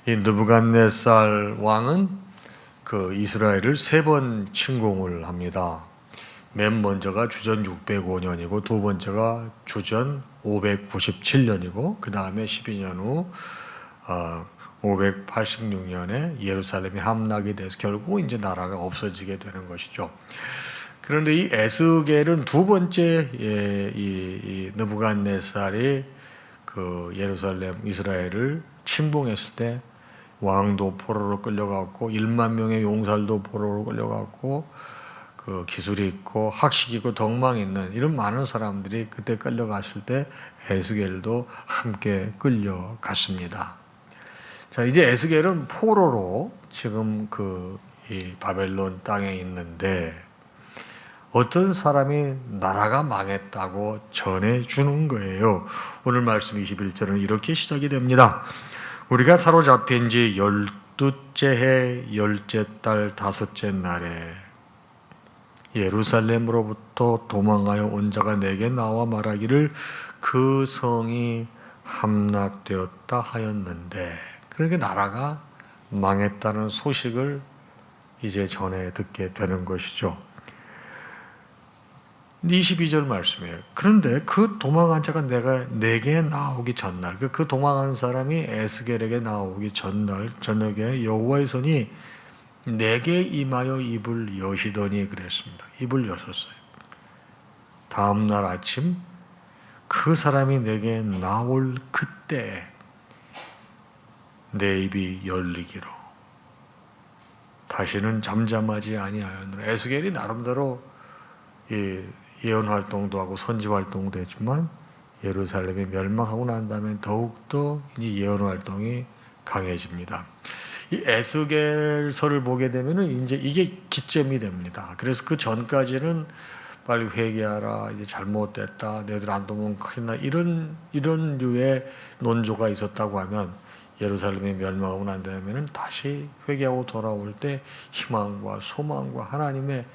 이 느부갓네살 왕은 그 이스라엘을 세 번 침공을 합니다. 맨 먼저가 주전 605년이고 두 번째가 주전 597년이고 그 다음에 12년 후 586년에 예루살렘이 함락이 돼서 결국 이제 나라가 없어지게 되는 것이죠. 그런데 이 에스겔은 두 번째 이 느부갓네살이 그 예루살렘 이스라엘을 침공했을 때 왕도 포로로 끌려갔고 1만 명의 용사들도 포로로 끌려갔고 그 기술이 있고 학식이 있고 덕망이 있는 이런 많은 사람들이 그때 끌려갔을 때 에스겔도 함께 끌려갔습니다. 자, 이제 에스겔은 포로로 지금 이 바벨론 땅에 있는데 어떤 사람이 나라가 망했다고 전해주는 거예요. 오늘 말씀 21절은 이렇게 시작이 됩니다. 우리가 사로잡힌 지 12째 해 10째 달 5째 날에 예루살렘으로부터 도망하여 온 자가 내게 나와 말하기를 그 성이 함락되었다 하였는데, 그러니까 나라가 망했다는 소식을 이제 전해 듣게 되는 것이죠. 22절 말씀이에요. 그런데 그 도망한 자가 내게 나오기 전날, 그 도망한 사람이 에스겔에게 나오기 전날 저녁에 여호와의 손이 내게 임하여 입을 여시더니 그랬습니다. 입을 여셨어요. 다음 날 아침 그 사람이 내게 나올 그때 내 입이 열리기로 다시는 잠잠하지 아니하였노라. 에스겔이 나름대로 예언 활동도 하고 선지 활동도 했지만 예루살렘이 멸망하고 난 다음에 더욱더 이 예언 활동이 강해집니다. 이 에스겔서를 보게 되면은 이제 이게 기점이 됩니다. 그래서 그 전까지는 빨리 회개하라, 이제 잘못됐다, 너희들 안 도면 큰일 나, 이런 류의 논조가 있었다고 하면 예루살렘이 멸망하고 난 다음에는 다시 회개하고 돌아올 때 희망과 소망과 하나님의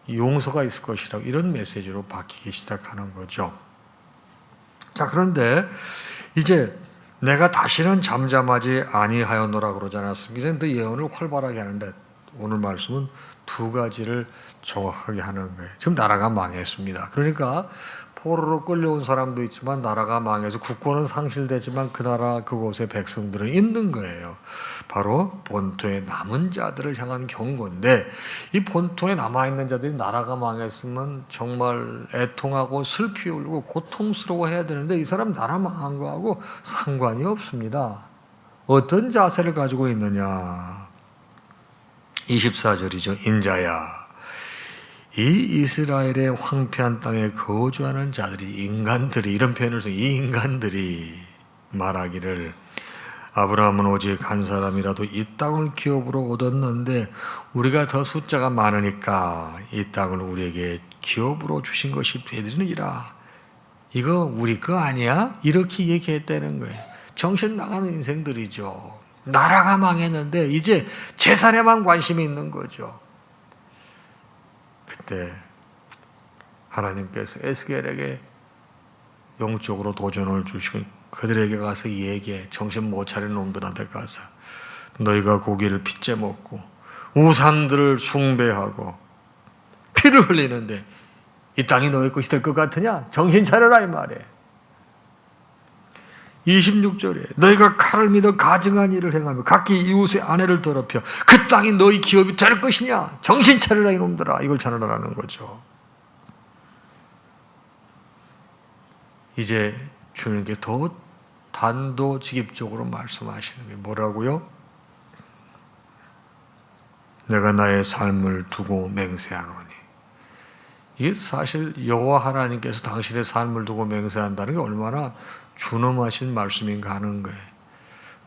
용서가 있을 것이라고 이런 메시지로 바뀌기 시작하는 거죠. 자, 그런데 이제 내가 다시는 잠잠하지 아니하였노라 그러지 않았습니까? 이제 그 예언을 활발하게 하는데 오늘 말씀은 두 가지를 정확하게 하는 거예요. 지금 나라가 망했습니다. 그러니까 포로로 끌려온 사람도 있지만 나라가 망해서 국권은 상실되지만 그 나라 그곳의 백성들은 있는 거예요. 바로 본토에 남은 자들을 향한 경고인데, 이 본토에 남아있는 자들이 나라가 망했으면 정말 애통하고 슬피 울고 고통스러워해야 되는데 이 사람 나라 망한 거하고 상관이 없습니다. 어떤 자세를 가지고 있느냐. 24절이죠. 인자야, 이 이스라엘의 황폐한 땅에 거주하는 자들이, 인간들이, 이런 표현을 써, 이 인간들이 말하기를 아브라함은 오직 한 사람이라도 이 땅을 기업으로 얻었는데 우리가 더 숫자가 많으니까 이 땅을 우리에게 기업으로 주신 것이 되느니라. 이거 우리 거 아니야? 이렇게 얘기했다는 거예요. 정신 나가는 인생들이죠. 나라가 망했는데 이제 재산에만 관심이 있는 거죠. 그때 하나님께서 에스겔에게 영적으로 도전을 주시고 그들에게 가서 얘기해. 정신 못 차린 놈들한테 가서 너희가 고기를 핏째 먹고 우상들을 숭배하고 피를 흘리는데 이 땅이 너희 것이 될 것 같으냐? 정신 차려라 이 말이에요. 26절에 너희가 칼을 믿어 가증한 일을 행하며 각기 이웃의 아내를 더럽혀 그 땅이 너희 기업이 될 것이냐? 정신 차려라 이놈들아. 이걸 전하라는 거죠. 이제 주님께 더 단도직입적으로 말씀하시는 게 뭐라고요? 내가 나의 삶을 두고 맹세하노니. 이게 사실 여호와 하나님께서 당신의 삶을 두고 맹세한다는 게 얼마나 준엄하신 말씀인가 하는 거예요.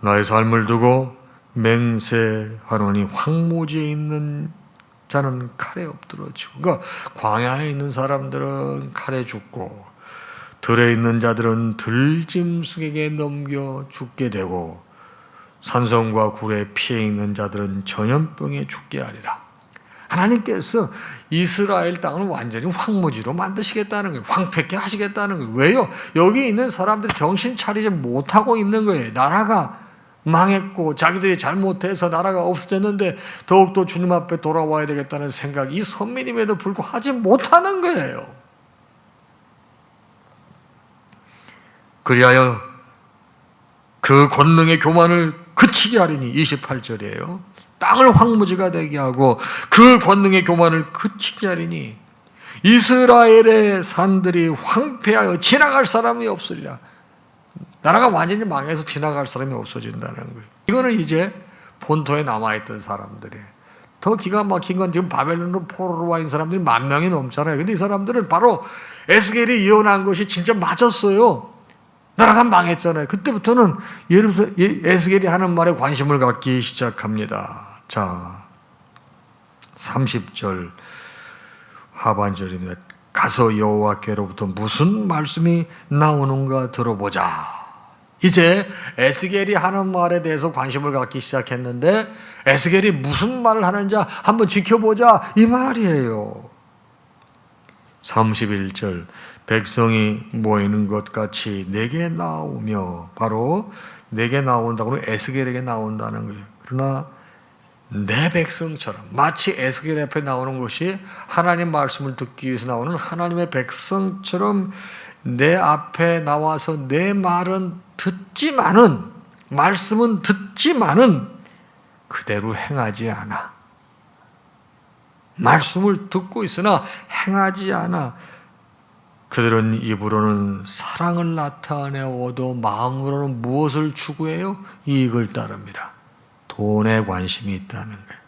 나의 삶을 두고 맹세하노니 황무지에 있는 자는 칼에 엎드러지고, 그러니까 광야에 있는 사람들은 칼에 죽고 들에 있는 자들은 들짐승에게 넘겨 죽게 되고 산성과 굴에 피해 있는 자들은 전염병에 죽게 하리라. 하나님께서 이스라엘 땅을 완전히 황무지로 만드시겠다는 거예요. 황폐케 하시겠다는 거예요. 왜요? 여기 있는 사람들이 정신 차리지 못하고 있는 거예요. 나라가 망했고 자기들이 잘못해서 나라가 없어졌는데 더욱더 주님 앞에 돌아와야 되겠다는 생각, 이 선민임에도 불구하고 하지 못하는 거예요. 그리하여 그 권능의 교만을 그치게 하리니, 28절이에요. 땅을 황무지가 되게 하고 그 권능의 교만을 그치게 하리니 이스라엘의 산들이 황폐하여 지나갈 사람이 없으리라. 나라가 완전히 망해서 지나갈 사람이 없어진다는 거예요. 이거는 이제 본토에 남아있던 사람들이에요. 더 기가 막힌 건 지금 바벨론으로 포로로 와 있는 사람들이 10,000명이 넘잖아요. 근데 이 사람들은 바로 에스겔이 예언한 것이 진짜 맞았어요. 나라가 망했잖아요. 그때부터는 에스겔이 하는 말에 관심을 갖기 시작합니다. 자, 30절 하반절입니다. 가서 여호와께로부터 무슨 말씀이 나오는가 들어보자. 이제 에스겔이 하는 말에 대해서 관심을 갖기 시작했는데 에스겔이 무슨 말을 하는지 한번 지켜보자, 이 말이에요. 31절 백성이 모이는 것 같이 내게 나오며, 바로 내게 나온다고 하면 에스겔에게 나온다는 거예요. 그러나 내 백성처럼, 마치 에스겔 앞에 나오는 것이 하나님 말씀을 듣기 위해서 나오는 하나님의 백성처럼 내 앞에 나와서 내 말은 듣지만은, 말씀은 듣지만은 그대로 행하지 않아. 말씀을 듣고 있으나 행하지 않아. 그들은 입으로는 사랑을 나타내어도 마음으로는 무엇을 추구해요? 이익을 따릅니다. 돈에 관심이 있다는 거예요.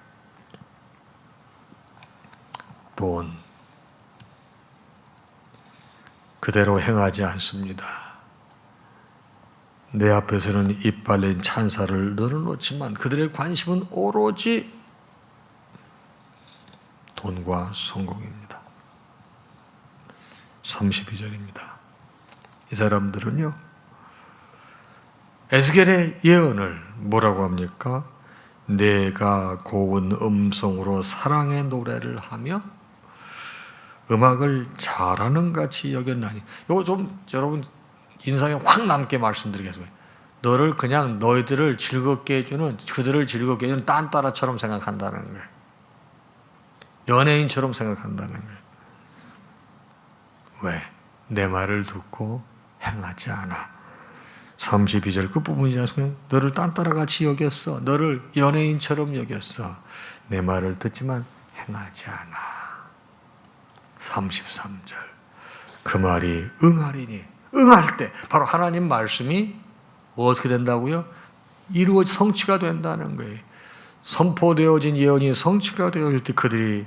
돈. 그대로 행하지 않습니다. 내 앞에서는 입 발린 찬사를 늘어놓지만 그들의 관심은 오로지 돈과 성공입니다. 32절입니다. 이 사람들은요, 에스겔의 예언을 뭐라고 합니까? 내가 고운 음성으로 사랑의 노래를 하며 음악을 잘하는 같이 여겼나니. 이거 좀 여러분 인상에 확 남게 말씀드리겠습니다. 너를 그냥 너희들을 즐겁게 해주는, 그들을 즐겁게 해주는 딴따라처럼 생각한다는 거예요. 연예인처럼 생각한다는 거예요. 왜? 내 말을 듣고 행하지 않아. 32절 끝부분이지 않습니까? 너를 딴따라같이 여겼어. 너를 연예인처럼 여겼어. 내 말을 듣지만 행하지 않아. 33절 그 말이 응하리니, 응할 때 바로 하나님 말씀이 어떻게 된다고요? 이루어 성취가 된다는 거예요. 선포되어진 예언이 성취가 되어질 때 그들이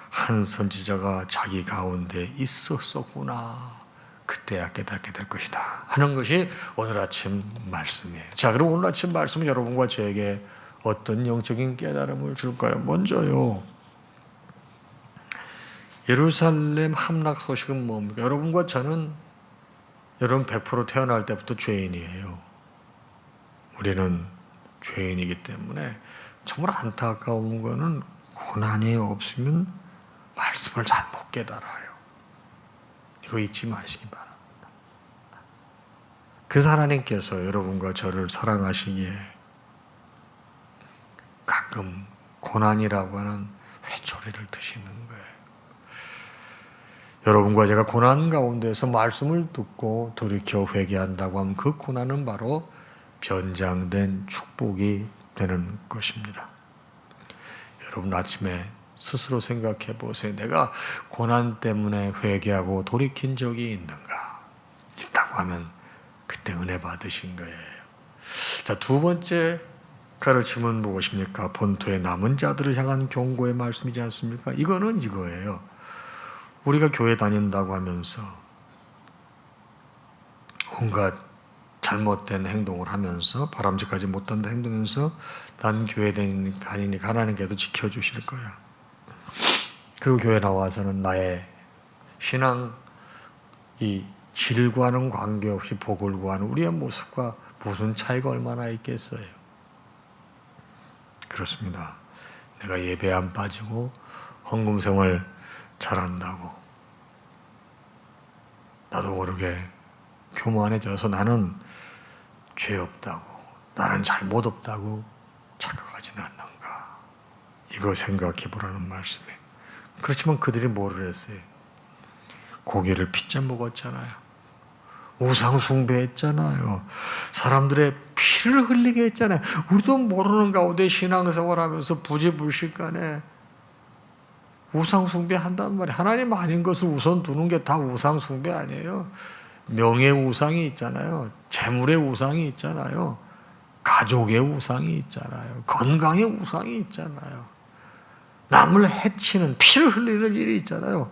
한 선지자가 자기 가운데 있었었구나, 그때야 깨닫게 될 것이다 하는 것이 오늘 아침 말씀이에요. 자, 그럼 오늘 아침 말씀은 여러분과 저에게 어떤 영적인 깨달음을 줄까요? 먼저요, 예루살렘 함락 소식은 뭡니까? 여러분과 저는, 여러분 100% 태어날 때부터 죄인이에요. 우리는 죄인이기 때문에 정말 안타까운 거는 고난이 없으면 말씀을 잘 못 깨달아요. 이거 잊지 마시기 바랍니다. 그래서 하나님께서 여러분과 저를 사랑하시기에 가끔 고난이라고 하는 회초리를 드시는 거예요. 여러분과 제가 고난 가운데서 말씀을 듣고 돌이켜 회개한다고 하면 그 고난은 바로 변장된 축복이 되는 것입니다. 여러분 아침에 스스로 생각해 보세요. 내가 고난 때문에 회개하고 돌이킨 적이 있는가? 있다고 하면 그때 은혜 받으신 거예요. 자, 두 번째 가르침은 무엇입니까? 본토의 남은 자들을 향한 경고의 말씀이지 않습니까? 이거는 이거예요. 우리가 교회 다닌다고 하면서 온갖 잘못된 행동을 하면서, 바람직하지 못한 행동하면서 난 교회 다니니까 하나님께서 지켜주실 거야. 그리고 교회 나와서는 나의 신앙 이 질과는 관계없이 복을 구하는 우리의 모습과 무슨 차이가 얼마나 있겠어요? 그렇습니다. 내가 예배 안 빠지고 헌금생활 잘한다고 나도 모르게 교만해져서 나는 죄 없다고, 나는 잘못 없다고 착각하지는 않는가. 이거 생각해 보라는 말씀이에요. 그렇지만 그들이 뭐를 했어요? 고기를 핏째 먹었잖아요. 우상 숭배했잖아요. 사람들의 피를 흘리게 했잖아요. 우리도 모르는 가운데 신앙생활하면서 부지불식간에 우상 숭배한단 말이에요. 하나님 아닌 것을 우선 두는 게 다 우상 숭배 아니에요. 명예 우상이 있잖아요. 재물의 우상이 있잖아요. 가족의 우상이 있잖아요. 건강의 우상이 있잖아요. 남을 해치는 피를 흘리는 일이 있잖아요.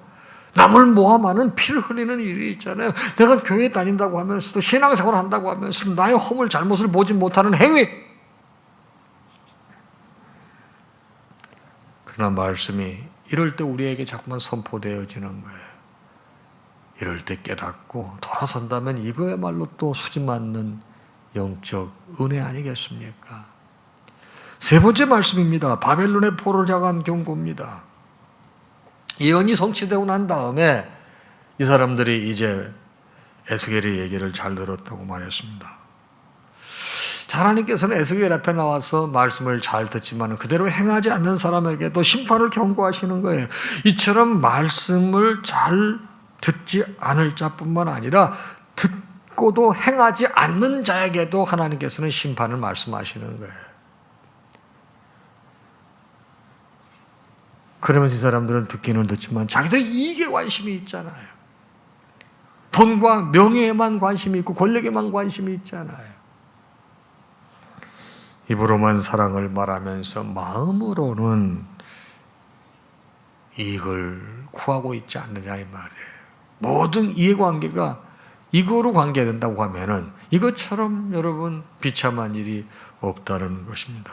남을 모함하는 피를 흘리는 일이 있잖아요. 내가 교회 다닌다고 하면서도 신앙생활 한다고 하면서도 나의 허물 잘못을 보지 못하는 행위. 그러나 말씀이 이럴 때 우리에게 자꾸만 선포되어지는 거예요. 이럴 때 깨닫고 돌아선다면 이거야말로 또 수집맞는 영적 은혜 아니겠습니까? 세 번째 말씀입니다. 바벨론의 포를 향한 경고입니다. 예언이 성취되고 난 다음에 이 사람들이 이제 에스겔의 얘기를 잘 들었다고 말했습니다. 하나님께서는 에스겔 앞에 나와서 말씀을 잘 듣지만 그대로 행하지 않는 사람에게도 심판을 경고하시는 거예요. 이처럼 말씀을 잘 듣지 않을 자뿐만 아니라 듣고도 행하지 않는 자에게도 하나님께서는 심판을 말씀하시는 거예요. 그러면서 이 사람들은 듣기는 듣지만 자기들 이익에 관심이 있잖아요. 돈과 명예에만 관심이 있고 권력에만 관심이 있잖아요. 입으로만 사랑을 말하면서 마음으로는 이익을 구하고 있지 않느냐 이 말이에요. 모든 이해관계가 이거로 관계된다고 하면은 이것처럼 여러분 비참한 일이 없다는 것입니다.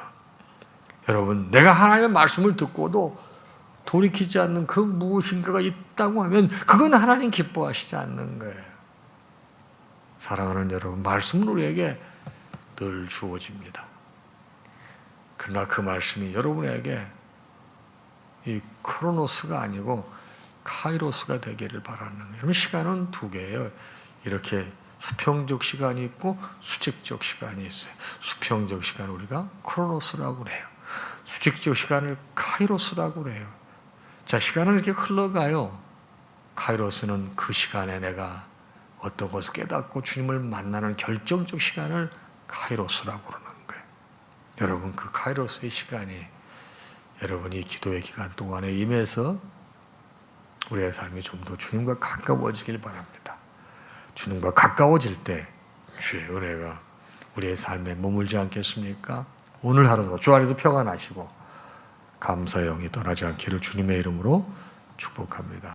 여러분 내가 하나님의 말씀을 듣고도 돌이키지 않는 그 무엇인가가 있다고 하면 그건 하나님 기뻐하시지 않는 거예요. 사랑하는 여러분, 말씀은 우리에게 늘 주어집니다. 그러나 그 말씀이 여러분에게 이 크로노스가 아니고 카이로스가 되기를 바라는 거예요. 여러분 시간은 두 개예요. 이렇게 수평적 시간이 있고 수직적 시간이 있어요. 수평적 시간 우리가 크로노스라고 그래요. 수직적 시간을 카이로스라고 그래요. 자, 시간은 이렇게 흘러가요. 카이로스는 그 시간에 내가 어떤 것을 깨닫고 주님을 만나는 결정적 시간을 카이로스라고 그러는 거예요. 여러분 그 카이로스의 시간이 여러분이 기도의 기간 동안에 임해서 우리의 삶이 좀 더 주님과 가까워지길 바랍니다. 주님과 가까워질 때 주의 은혜가 우리의 삶에 머물지 않겠습니까? 오늘 하루도 주 안에서 평안하시고 감사의 영이 떠나지 않기를 주님의 이름으로 축복합니다.